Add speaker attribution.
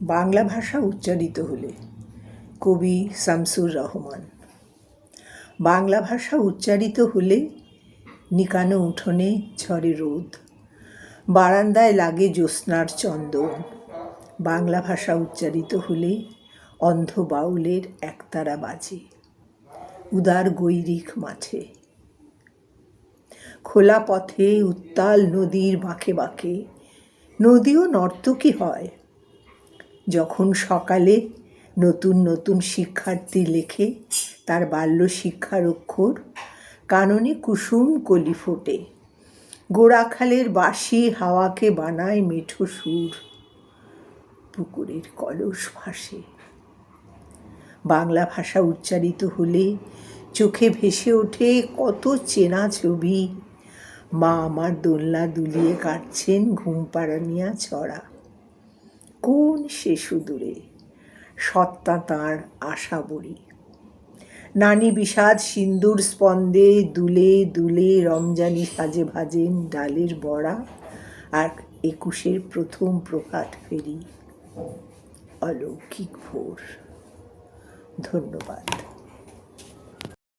Speaker 1: বাংলা ভাষা উচ্চারিত হলে, কবি শামসুর রহমান। বাংলা ভাষা উচ্চারিত হলে নিকানো উঠোনে ঝরে রোদ, বারান্দায় লাগে জ্যোৎস্নার চন্দন। বাংলা ভাষা উচ্চারিত হলে অন্ধ বাউলের একতারা বাজে উদার গৈরিক মাঠে। খোলা পথে উত্তাল নদীর বাঁকে বাঁকে নদীও নর্তকী হয়। যখন সকালে নতুন নতুন শিক্ষার্থী লেখে তার বাল্য শিক্ষার অক্ষর, কাননে কুসুম কলি ফোটে। গোড়াখালের বাঁশি হাওয়াকে বানায় মেঠো সুর, পুকুরের কলস ভাসে। বাংলা ভাষা উচ্চারিত হলে চোখে ভেসে ওঠে কত চেনা ছবি। মা আমার দোলনা দুলিয়ে কাটছেন ঘুম পাড়ানিয়া ছড়া। কোন সে সুদূরে সত্তা তাঁর আশা বড়ি। নানি বিষাদ সিন্দুর স্পন্দে দুলে দুলে রমজানি সাজে ভাজেন ডালের বড়া। আর ২১-এর প্রথম প্রভাত ফেরি অলৌকিক ভোর। ধন্যবাদ।